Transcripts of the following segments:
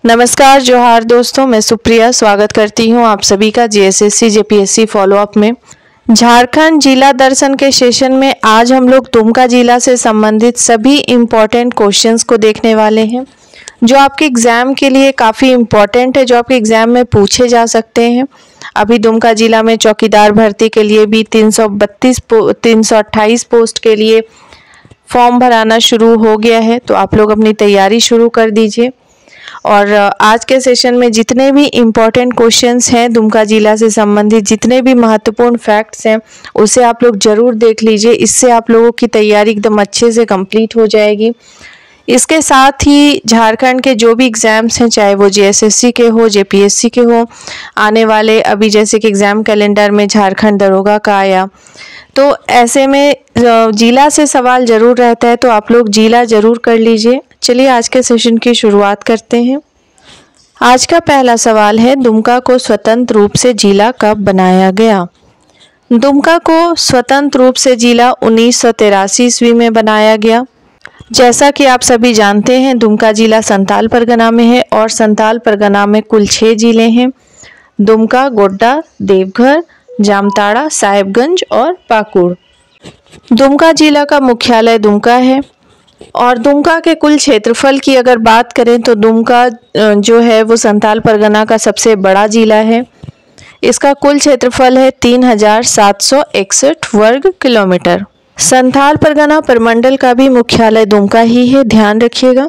नमस्कार जोहार दोस्तों, मैं सुप्रिया स्वागत करती हूं आप सभी का जीएसएससी जेपीएससी फॉलोअप में। झारखंड जिला दर्शन के सेशन में आज हम लोग दुमका जिला से संबंधित सभी इम्पोर्टेंट क्वेश्चंस को देखने वाले हैं जो आपके एग्ज़ाम के लिए काफ़ी इम्पोर्टेंट है, जो आपके एग्ज़ाम में पूछे जा सकते हैं। अभी दुमका जिला में चौकीदार भर्ती के लिए भी 328 पोस्ट के लिए फॉर्म भराना शुरू हो गया है, तो आप लोग अपनी तैयारी शुरू कर दीजिए। और आज के सेशन में जितने भी इम्पोर्टेंट क्वेश्चंस हैं दुमका जिला से संबंधित, जितने भी महत्वपूर्ण फैक्ट्स हैं, उसे आप लोग ज़रूर देख लीजिए। इससे आप लोगों की तैयारी एकदम अच्छे से कंप्लीट हो जाएगी। इसके साथ ही झारखंड के जो भी एग्ज़ाम्स हैं, चाहे वो जीएसएससी के हो, जेपीएससी के हो, आने वाले अभी जैसे कि एग्ज़ाम कैलेंडर में झारखंड दरोगा का आया, तो ऐसे में जिला से सवाल ज़रूर रहता है, तो आप लोग जिला ज़रूर कर लीजिए। चलिए आज के सेशन की शुरुआत करते हैं। आज का पहला सवाल है, दुमका को स्वतंत्र रूप से जिला कब बनाया गया? दुमका को स्वतंत्र रूप से जिला 1983 ईस्वी में बनाया गया। जैसा कि आप सभी जानते हैं, दुमका जिला संताल परगना में है और संताल परगना में कुल 6 जिले हैं: दुमका, गोड्डा, देवघर, जामताड़ा, साहेबगंज और पाकुड़। दुमका जिला का मुख्यालय दुमका है और दुमका के कुल क्षेत्रफल की अगर बात करें तो दुमका जो है वो संताल परगना का सबसे बड़ा जिला है। इसका कुल क्षेत्रफल है 3761 वर्ग किलोमीटर। संताल परगना प्रमंडल का भी मुख्यालय दुमका ही है, ध्यान रखिएगा।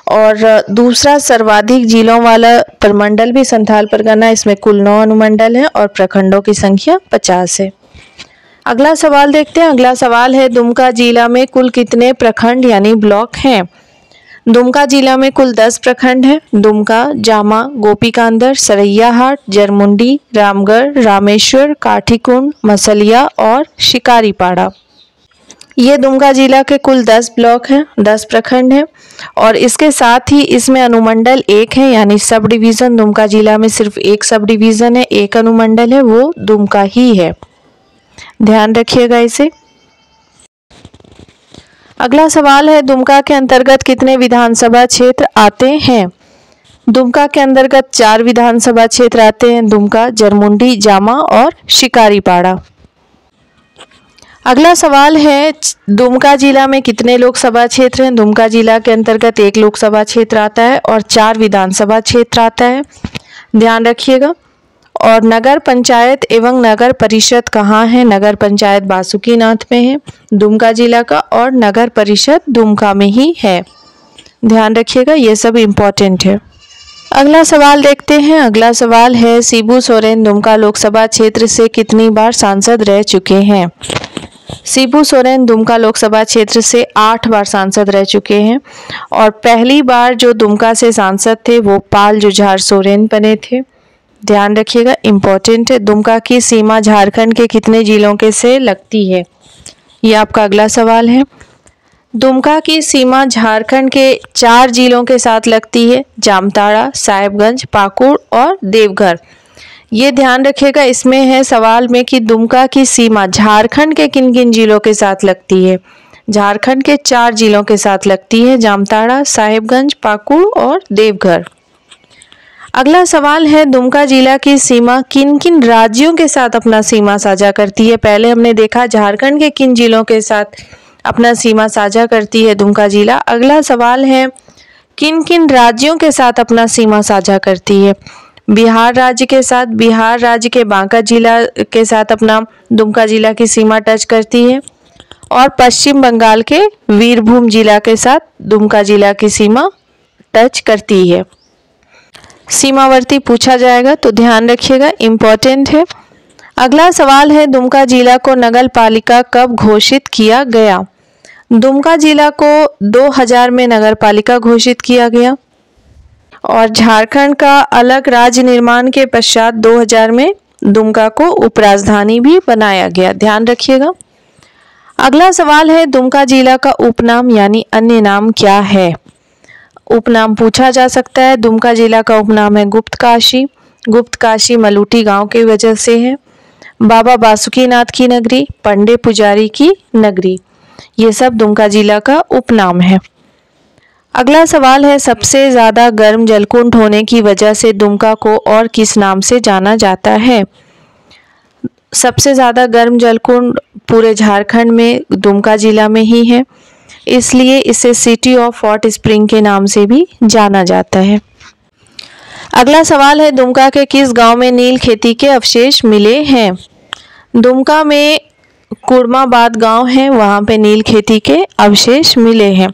और दूसरा सर्वाधिक जिलों वाला प्रमंडल भी संताल परगना, इसमें कुल 9 अनुमंडल हैं और प्रखंडों की संख्या 50 है। अगला सवाल देखते हैं। अगला सवाल है, दुमका जिला में कुल कितने प्रखंड यानी ब्लॉक हैं? दुमका जिला में कुल 10 प्रखंड हैं: दुमका, जामा, गोपीकांदर, सरैयाहाट, जरमुंडी, रामगढ़, रामेश्वर, काठीकुंड, मसलिया और शिकारीपाड़ा। ये दुमका जिला के कुल 10 ब्लॉक हैं, 10 प्रखंड हैं और इसके साथ ही इसमें अनुमंडल 1 है, यानी सब डिवीज़न दुमका जिला में सिर्फ एक सब डिवीज़न है, एक अनुमंडल है, वो दुमका ही है, ध्यान रखिएगा इसे। अगला सवाल है, दुमका के अंतर्गत कितने विधानसभा क्षेत्र आते हैं? दुमका के अंतर्गत 4 विधानसभा क्षेत्र आते हैं: दुमका, जरमुंडी, जामा और शिकारीपाड़ा। अगला सवाल है, दुमका जिला में कितने लोकसभा क्षेत्र हैं? दुमका जिला के अंतर्गत 1 लोकसभा क्षेत्र आता है और 4 विधानसभा क्षेत्र आता है, ध्यान रखिएगा। और नगर पंचायत एवं नगर परिषद कहाँ है? नगर पंचायत बासुकीनाथ में है दुमका जिला का और नगर परिषद दुमका में ही है, ध्यान रखिएगा, ये सब इम्पोर्टेंट है। अगला सवाल देखते हैं। अगला सवाल है, शिबू सोरेन दुमका लोकसभा क्षेत्र से कितनी बार सांसद रह चुके हैं? शिबू सोरेन दुमका लोकसभा क्षेत्र से 8 बार सांसद रह चुके हैं और पहली बार जो दुमका से सांसद थे वो पाल जुझार सोरेन बने थे, ध्यान रखिएगा, इम्पोर्टेंट है। दुमका की सीमा झारखंड के कितने जिलों के से लगती है? ये आपका अगला सवाल है। दुमका की सीमा झारखंड के 4 जिलों के साथ लगती है: जामताड़ा, साहेबगंज, पाकुड़ और देवघर। ये ध्यान रखिएगा, इसमें है सवाल में कि दुमका की सीमा झारखंड के किन किन जिलों के साथ लगती है। झारखंड के 4 जिलों के साथ लगती है: जामताड़ा, साहेबगंज, पाकुड़ और देवघर। अगला सवाल है, दुमका जिला की सीमा किन किन राज्यों के साथ अपना सीमा साझा करती है? पहले हमने देखा झारखंड के किन जिलों के साथ अपना सीमा साझा करती है दुमका जिला। अगला सवाल है, किन किन राज्यों के साथ अपना सीमा साझा करती है? बिहार राज्य के साथ, बिहार राज्य के बांका जिला के साथ अपना दुमका जिला की सीमा टच करती है और पश्चिम बंगाल के वीरभूम जिला के साथ दुमका जिला की सीमा टच करती है। सीमावर्ती पूछा जाएगा तो ध्यान रखिएगा, इम्पोर्टेंट है। अगला सवाल है, दुमका जिला को नगर पालिका कब घोषित किया गया? दुमका जिला को 2000 में नगर पालिका घोषित किया गया और झारखंड का अलग राज्य निर्माण के पश्चात 2000 में दुमका को उपराजधानी भी बनाया गया, ध्यान रखिएगा। अगला सवाल है, दुमका जिला का उपनाम यानी अन्य नाम क्या है? उपनाम पूछा जा सकता है। दुमका जिला का उपनाम है गुप्त काशी। गुप्त काशी मलूटी गांव की वजह से है। बाबा बासुकीनाथ की नगरी, पंडे पुजारी की नगरी, ये सब दुमका जिला का उपनाम है। अगला सवाल है, सबसे ज़्यादा गर्म जलकुंड होने की वजह से दुमका को और किस नाम से जाना जाता है? सबसे ज़्यादा गर्म जलकुंड पूरे झारखंड में दुमका जिला में ही है, इसलिए इसे सिटी ऑफ हॉट स्प्रिंग के नाम से भी जाना जाता है। अगला सवाल है, दुमका के किस गांव में नील खेती के अवशेष मिले हैं? दुमका में कुड़माबाद गांव है, वहां पे नील खेती के अवशेष मिले हैं।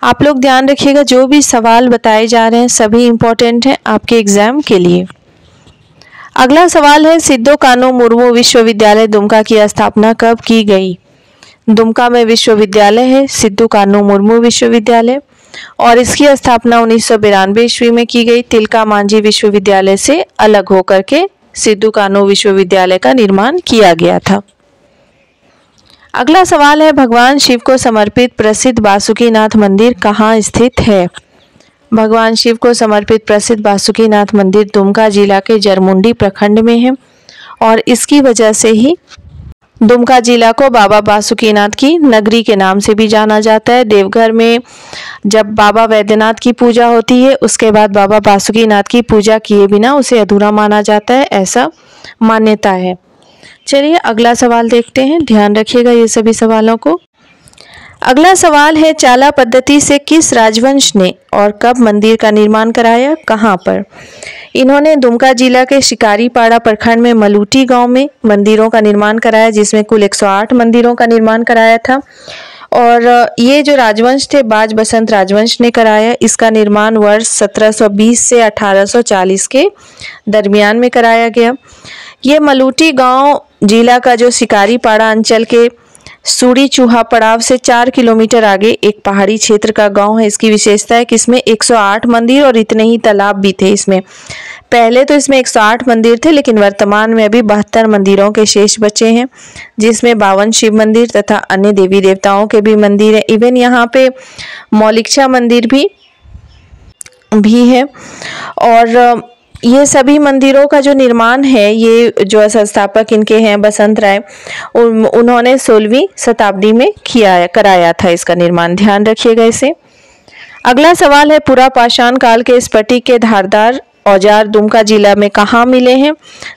आप लोग ध्यान रखिएगा, जो भी सवाल बताए जा रहे हैं सभी इम्पोर्टेंट हैं आपके एग्जाम के लिए। अगला सवाल है, सिद्धो कान्हू मुर्मू विश्वविद्यालय दुमका की स्थापना कब की गई? दुमका में विश्वविद्यालय है सिद्धो कान्हू मुर्मू विश्वविद्यालय, और इसकी स्थापना 1992 ईस्वी में की गई। तिलका मांझी विश्वविद्यालय से अलग होकर के सिद्धो कान्हू विश्वविद्यालय का निर्माण किया गया था। अगला सवाल है, भगवान शिव को समर्पित प्रसिद्ध बासुकीनाथ मंदिर कहाँ स्थित है? भगवान शिव को समर्पित प्रसिद्ध बासुकीनाथ मंदिर दुमका जिला के जरमुंडी प्रखंड में है, और इसकी वजह से ही दुमका जिला को बाबा बासुकीनाथ की नगरी के नाम से भी जाना जाता है। देवघर में जब बाबा वैद्यनाथ की पूजा होती है, उसके बाद बाबा बासुकीनाथ की पूजा किए बिना उसे अधूरा माना जाता है, ऐसा मान्यता है। चलिए अगला सवाल देखते हैं, ध्यान रखिएगा ये सभी सवालों को। अगला सवाल है, चाला पद्धति से किस राजवंश ने और कब मंदिर का निर्माण कराया, कहाँ पर? इन्होंने दुमका जिला के शिकारीपाड़ा प्रखंड में मलूटी गांव में मंदिरों का निर्माण कराया, जिसमें कुल 108 मंदिरों का निर्माण कराया था। और ये जो राजवंश थे, बाज बसंत राजवंश ने कराया। इसका निर्माण वर्ष 1720 से 1840 के दरमियान में कराया गया। ये मलूटी गांव जिला का जो शिकारीपाड़ा अंचल के सूड़ी चूहा पड़ाव से 4 किलोमीटर आगे एक पहाड़ी क्षेत्र का गांव है। इसकी विशेषता है कि इसमें 108 मंदिर और इतने ही तालाब भी थे। इसमें पहले तो इसमें 108 मंदिर थे, लेकिन वर्तमान में अभी 72 मंदिरों के शेष बचे हैं, जिसमें 52 शिव मंदिर तथा अन्य देवी देवताओं के भी मंदिर है। इवन यहाँ पे मौलिक्षा मंदिर भी है। और ये सभी मंदिरों का जो निर्माण है, ये जो संस्थापक इनके हैं बसंत राय, उन्होंने 16वीं शताब्दी में कराया था इसका निर्माण, ध्यान रखिएगा इसे। अगला सवाल है, पुरापाषाण काल के स्फटिक के धारदार औजार दुमका जिला में कहाँ मिले हैं?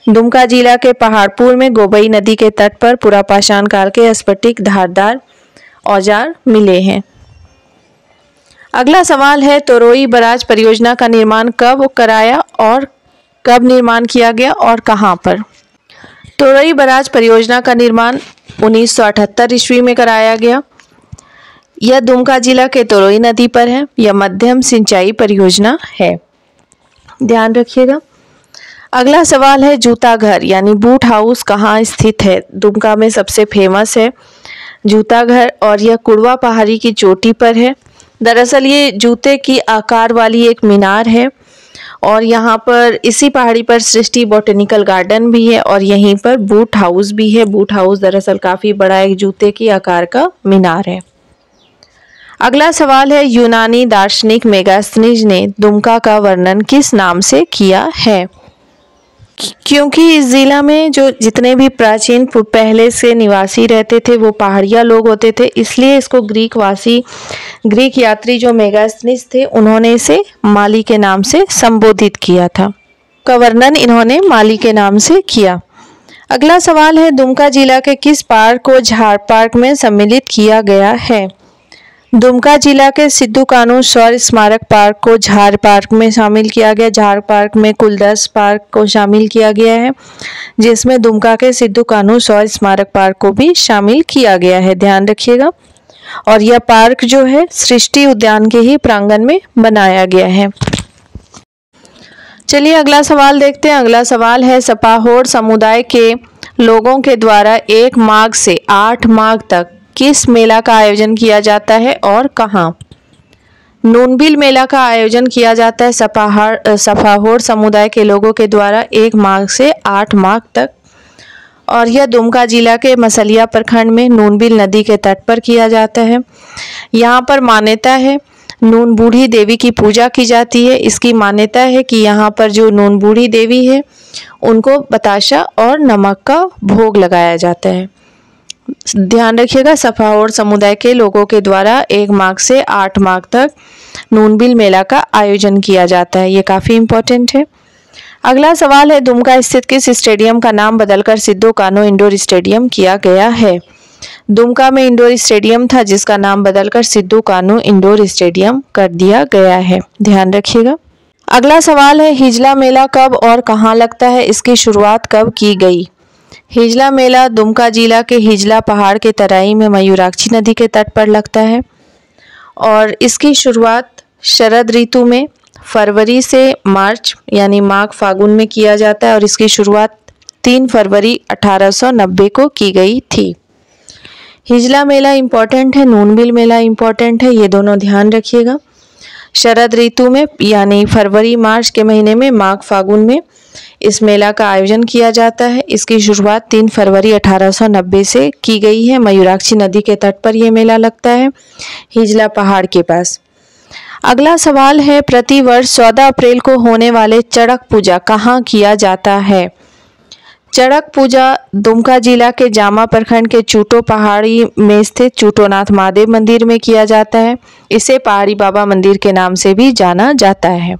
दुमका जिला के पहाड़पुर में गोबई नदी के तट पर पुरापाषाण काल के स्फटिक धारदार औजार मिले हैं। अगला सवाल है, तोरोई बराज परियोजना का निर्माण कब कराया और कब निर्माण किया गया और कहां पर? तोरोई बराज परियोजना का निर्माण 1978 ईस्वी में कराया गया। यह दुमका जिला के तोरोई नदी पर है। यह मध्यम सिंचाई परियोजना है, ध्यान रखिएगा। अगला सवाल है, जूता घर यानी बूट हाउस कहाँ स्थित है? दुमका में सबसे फेमस है जूता घर, और यह कुड़वा पहाड़ी की चोटी पर है। दरअसल ये जूते की आकार वाली एक मीनार है, और यहाँ पर इसी पहाड़ी पर सृष्टि बॉटनिकल गार्डन भी है, और यहीं पर बूट हाउस भी है। बूट हाउस दरअसल काफ़ी बड़ा एक जूते की आकार का मीनार है। अगला सवाल है, यूनानी दार्शनिक मेगास्थनीज ने दुमका का वर्णन किस नाम से किया है? क्योंकि इस जिला में जो जितने भी प्राचीन पहले से निवासी रहते थे वो पहाड़िया लोग होते थे, इसलिए इसको ग्रीक यात्री जो मेगास्थनीज थे उन्होंने इसे माली के नाम से संबोधित किया था। का वर्णन इन्होंने माली के नाम से किया। अगला सवाल है, दुमका जिला के किस पार्क को झार पार्क में सम्मिलित किया गया है? दुमका जिला के सिद्धो कान्हू शौर्य स्मारक पार्क को झार पार्क में शामिल किया गया। झार पार्क में कुल 10 पार्क को शामिल किया गया है, जिसमें दुमका के सिद्धो कान्हू शौर्य स्मारक पार्क को भी शामिल किया गया है, ध्यान रखिएगा। और यह पार्क जो है सृष्टि उद्यान के ही प्रांगण में बनाया गया है। चलिए अगला सवाल देखते हैं। अगला सवाल है, सपाहोड़ समुदाय के लोगों के द्वारा 1 माघ से 8 माघ तक किस मेला का आयोजन किया जाता है और कहाँ? नूनबिल मेला का आयोजन किया जाता है सपाहोड़ समुदाय के लोगों के द्वारा 1 माघ से 8 माघ तक, और यह दुमका जिला के मसलिया प्रखंड में नूनबिल नदी के तट पर किया जाता है। यहाँ पर मान्यता है नून बूढ़ी देवी की पूजा की जाती है। इसकी मान्यता है कि यहाँ पर जो नून बूढ़ी देवी है उनको बताशा और नमक का भोग लगाया जाता है, ध्यान रखिएगा। सपाहोड़ समुदाय के लोगों के द्वारा 1 माघ से 8 माघ तक नूनबिल मेला का आयोजन किया जाता है। ये काफ़ी इम्पोर्टेंट है। अगला सवाल है, दुमका स्थित किस स्टेडियम का नाम बदलकर सिद्धू कान्हू इंडोर स्टेडियम किया गया है? दुमका में इंडोर स्टेडियम था जिसका नाम बदलकर सिद्धू कान्हू इंडोर स्टेडियम कर दिया गया है, ध्यान रखिएगा। अगला सवाल है, हिजला मेला कब और कहाँ लगता है? इसकी शुरुआत कब की गई? हिजला मेला दुमका जिला के हिजला पहाड़ के तराई में मयूराक्षी नदी के तट पर लगता है और इसकी शुरुआत शरद ऋतु में फरवरी से मार्च यानी माघ फागुन में किया जाता है और इसकी शुरुआत 3 फरवरी 1890 को की गई थी। हिजला मेला इम्पॉर्टेंट है, नूनबिल मेला इम्पॉर्टेंट है, ये दोनों ध्यान रखिएगा। शरद ऋतु में यानी फरवरी मार्च के महीने में माघ फागुन में इस मेला का आयोजन किया जाता है। इसकी शुरुआत 3 फरवरी 1890 से की गई है। मयूराक्षी नदी के तट पर यह मेला लगता है, हिजला पहाड़ के पास। अगला सवाल है, प्रतिवर्ष 14 अप्रैल को होने वाले चड़क पूजा कहाँ किया जाता है? चड़क पूजा दुमका जिला के जामा प्रखंड के चूटो पहाड़ी में स्थित चूटोनाथ महादेव मंदिर में किया जाता है। इसे पहाड़ी बाबा मंदिर के नाम से भी जाना जाता है,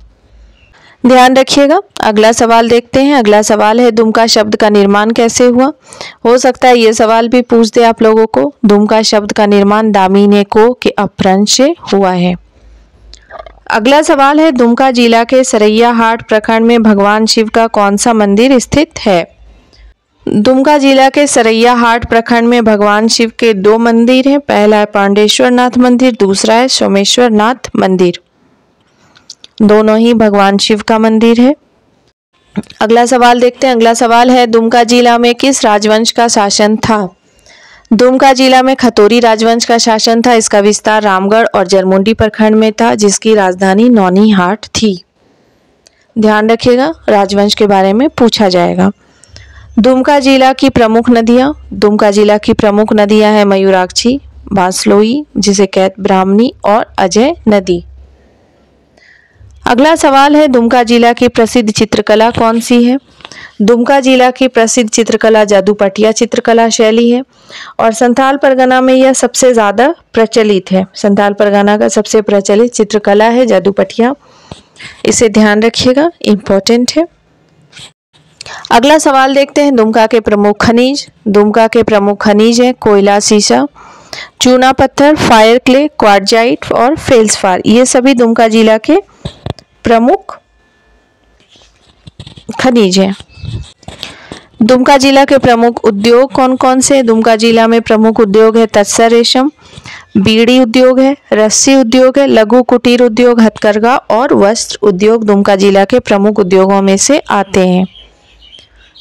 ध्यान रखिएगा। अगला सवाल देखते हैं। अगला सवाल है, दुमका शब्द का निर्माण कैसे हुआ? हो सकता है ये सवाल भी पूछ दे आप लोगों को। दुमका शब्द का निर्माण दामिने को के अपभ्रंश से हुआ है। अगला सवाल है, दुमका जिला के सरैयाहाट प्रखंड में भगवान शिव का कौन सा मंदिर स्थित है? दुमका जिला के सरैयाहाट प्रखंड में भगवान शिव के 2 मंदिर हैं। पहला है पांडेश्वर नाथ मंदिर, दूसरा है सोमेश्वर नाथ मंदिर। दोनों ही भगवान शिव का मंदिर है। अगला सवाल देखते हैं। अगला सवाल है, दुमका जिला में किस राजवंश का शासन था? दुमका जिला में खतौरी राजवंश का शासन था। इसका विस्तार रामगढ़ और जरमुंडी प्रखंड में था जिसकी राजधानी नौनीहाट थी, ध्यान रखिएगा, राजवंश के बारे में पूछा जाएगा। दुमका जिला की प्रमुख नदियाँ। दुमका जिला की प्रमुख नदियाँ हैं मयूराक्षी, बांसलोई जिसे कैत ब्राह्मणी और अजय नदी। अगला सवाल है, दुमका जिला की प्रसिद्ध चित्रकला कौन सी है? दुमका जिला की प्रसिद्ध चित्रकला जादूपटिया चित्रकला शैली है और संथाल परगना में यह सबसे ज़्यादा प्रचलित है। संथाल परगना का सबसे प्रचलित चित्रकला है जादूपटिया, इसे ध्यान रखिएगा, इम्पोर्टेंट है। अगला सवाल देखते हैं। दुमका के प्रमुख खनिज। दुमका के प्रमुख खनिज है कोयला, सीसा, चूना पत्थर, फायर क्ले, क्वार्जाइट और फेल्सपार। ये सभी दुमका जिला के प्रमुख खनिज हैं। दुमका जिला के प्रमुख उद्योग कौन कौन से? दुमका जिला में प्रमुख उद्योग है तत्सर रेशम, बीड़ी उद्योग है, रस्सी उद्योग है, लघु कुटीर उद्योग, हथकरघा और वस्त्र उद्योग दुमका जिला के प्रमुख उद्योगों में से आते हैं।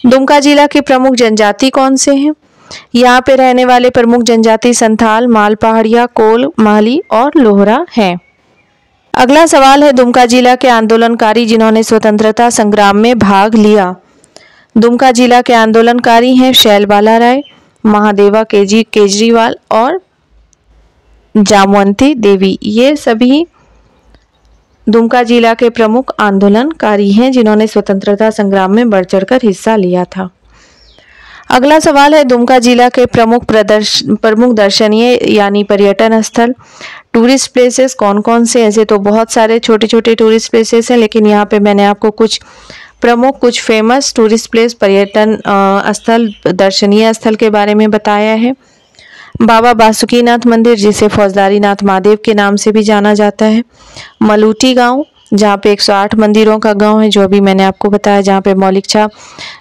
दुमका जिला की प्रमुख जनजाति कौन से हैं? यहाँ पे रहने वाले प्रमुख जनजाति संथाल, माल पहाड़िया, कोल, माली और लोहरा हैं। अगला सवाल है, दुमका जिला के आंदोलनकारी जिन्होंने स्वतंत्रता संग्राम में भाग लिया। दुमका जिला के आंदोलनकारी हैं शैलबाला राय, महादेवा केजरीवाल और जामवंती देवी। ये सभी दुमका जिला के प्रमुख आंदोलनकारी हैं जिन्होंने स्वतंत्रता संग्राम में बढ़ चढ़कर हिस्सा लिया था। अगला सवाल है, दुमका जिला के प्रमुख दर्शनीय यानी पर्यटन स्थल, टूरिस्ट प्लेसेस कौन कौन से? ऐसे तो बहुत सारे छोटे छोटे टूरिस्ट प्लेसेस हैं, लेकिन यहाँ पे मैंने आपको कुछ प्रमुख, कुछ फेमस टूरिस्ट प्लेस, पर्यटन स्थल, दर्शनीय स्थल के बारे में बताया है। बाबा बासुकीनाथ मंदिर जिसे फौजदारी नाथ महादेव के नाम से भी जाना जाता है। मलूटी गांव जहाँ पे 108 मंदिरों का गांव है, जो अभी मैंने आपको बताया, जहाँ पे मौलिकछा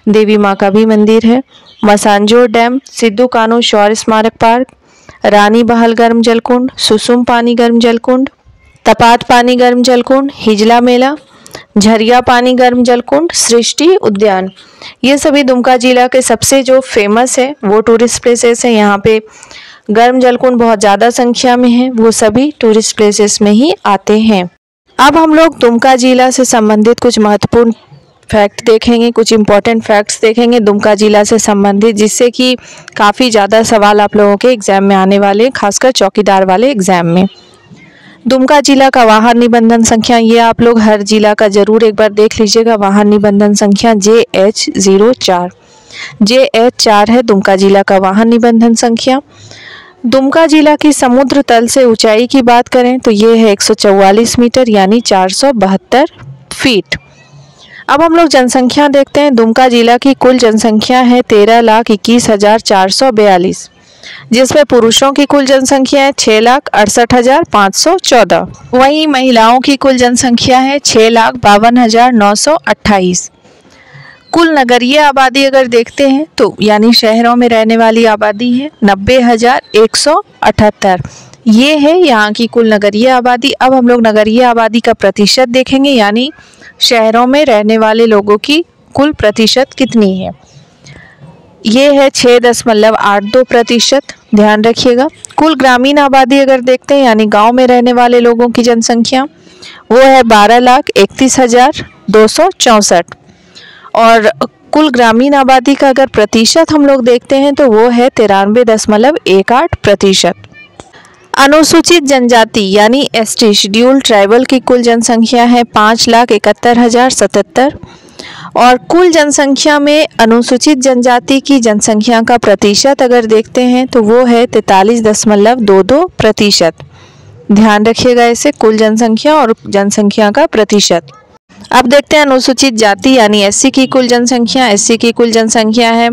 देवी माँ का भी मंदिर है। मसांजोर डैम, सिद्धू कान्हू शौर्य स्मारक पार्क, रानी बहाल गर्म जलकुंड, सुसुम पानी गर्म जलकुंड, तपात पानी गर्म जलकुंड, हिजला मेला, झरिया पानी गर्म जलकुंड, सृष्टि उद्यान। ये सभी दुमका जिला के सबसे जो फेमस है वो टूरिस्ट प्लेसेस हैं। यहाँ पे गर्म जलकुंड बहुत ज़्यादा संख्या में है, वो सभी टूरिस्ट प्लेसेस में ही आते हैं। अब हम लोग दुमका जिला से संबंधित कुछ महत्वपूर्ण फैक्ट देखेंगे, कुछ इम्पोर्टेंट फैक्ट्स देखेंगे दुमका जिला से संबंधित, जिससे कि काफ़ी ज़्यादा सवाल आप लोगों के एग्जाम में आने वाले, खासकर चौकीदार वाले एग्जाम में। दुमका जिला का वाहन निबंधन संख्या, ये आप लोग हर जिला का जरूर एक बार देख लीजिएगा। वाहन निबंधन संख्या JH04 है दुमका जिला का वाहन निबंधन संख्या। दुमका जिला की समुद्र तल से ऊंचाई की बात करें तो ये है 144 मीटर यानी 472 फीट। अब हम लोग जनसंख्या देखते हैं। दुमका जिला की कुल जनसंख्या है 13,21,442, जिसमें पुरुषों की कुल जनसंख्या है 6,68,514। वहीं महिलाओं की कुल जनसंख्या है 6,52,928। कुल नगरीय आबादी अगर देखते हैं तो यानी शहरों में रहने वाली आबादी है 90,178। ये है यहाँ की कुल नगरीय आबादी। अब हम लोग नगरीय आबादी का प्रतिशत देखेंगे, यानी शहरों में रहने वाले लोगों की कुल प्रतिशत कितनी है। ये है 6.82%। ध्यान रखिएगा। कुल ग्रामीण आबादी अगर देखते हैं यानी गांव में रहने वाले लोगों की जनसंख्या, वो है 12,31,264। और कुल ग्रामीण आबादी का अगर प्रतिशत हम लोग देखते हैं तो वो है 93.18%। अनुसूचित जनजाति यानी एसटी शेड्यूल ट्राइबल की कुल जनसंख्या है 5,71,077। और कुल जनसंख्या में अनुसूचित जनजाति की जनसंख्या का प्रतिशत अगर देखते हैं तो वो है 43.22%। ध्यान रखिएगा इसे, कुल जनसंख्या और जनसंख्या का प्रतिशत। अब देखते हैं अनुसूचित जाति यानी एससी की कुल जनसंख्या। एससी की कुल जनसंख्या है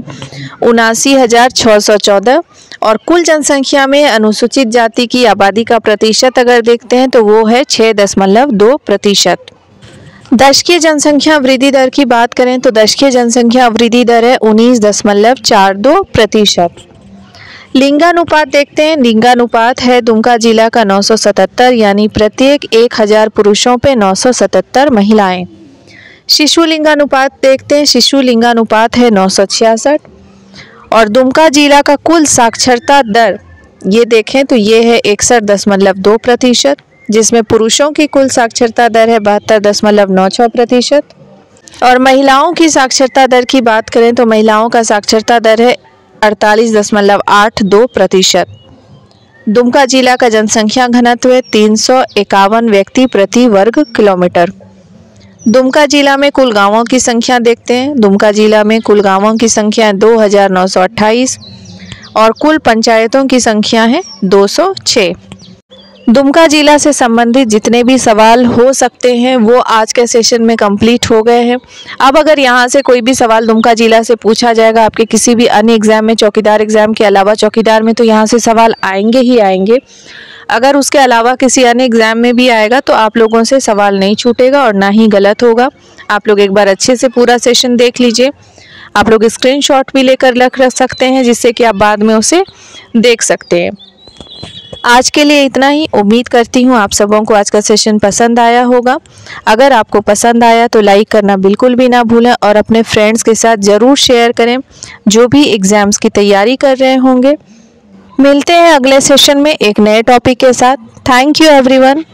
79,614। और कुल जनसंख्या में अनुसूचित जाति की आबादी का प्रतिशत अगर देखते हैं तो वो है 6.2%। दशकीय जनसंख्या वृद्धि दर की बात करें तो दशकीय जनसंख्या वृद्धि दर है 19.42%। लिंगानुपात देखते हैं। लिंगानुपात है दुमका जिला का 977, यानी प्रत्येक 1000 पुरुषों पे 977 महिलाएं। शिशु लिंगानुपात देखते हैं। शिशु लिंगानुपात है 966। और दुमका जिला का कुल साक्षरता दर ये देखें तो ये है 61.2%, जिसमें पुरुषों की कुल साक्षरता दर है 72.96%। और महिलाओं की साक्षरता दर की बात करें तो महिलाओं का साक्षरता दर है 48.82%। दुमका जिला का जनसंख्या घनत्व है 351 व्यक्ति प्रति वर्ग किलोमीटर। दुमका जिला में कुल गांवों की संख्या देखते हैं। दुमका जिला में कुल गांवों की संख्या है 2,928 और कुल पंचायतों की संख्या है 206। दुमका जिला से संबंधित जितने भी सवाल हो सकते हैं वो आज के सेशन में कंप्लीट हो गए हैं। अब अगर यहाँ से कोई भी सवाल दुमका जिला से पूछा जाएगा आपके किसी भी अन्य एग्जाम में, चौकीदार एग्जाम के अलावा, चौकीदार में तो यहाँ से सवाल आएंगे ही आएंगे। अगर उसके अलावा किसी अन्य एग्जाम में भी आएगा तो आप लोगों से सवाल नहीं छूटेगा और ना ही गलत होगा। आप लोग एक बार अच्छे से पूरा सेशन देख लीजिए। आप लोग स्क्रीनशॉट भी लेकर रख सकते हैं जिससे कि आप बाद में उसे देख सकते हैं। आज के लिए इतना ही। उम्मीद करती हूँ आप सबों को आज का सेशन पसंद आया होगा। अगर आपको पसंद आया तो लाइक करना बिल्कुल भी ना भूलें और अपने फ्रेंड्स के साथ ज़रूर शेयर करें जो भी एग्ज़ाम्स की तैयारी कर रहे होंगे। मिलते हैं अगले सेशन में एक नए टॉपिक के साथ। Thank you everyone.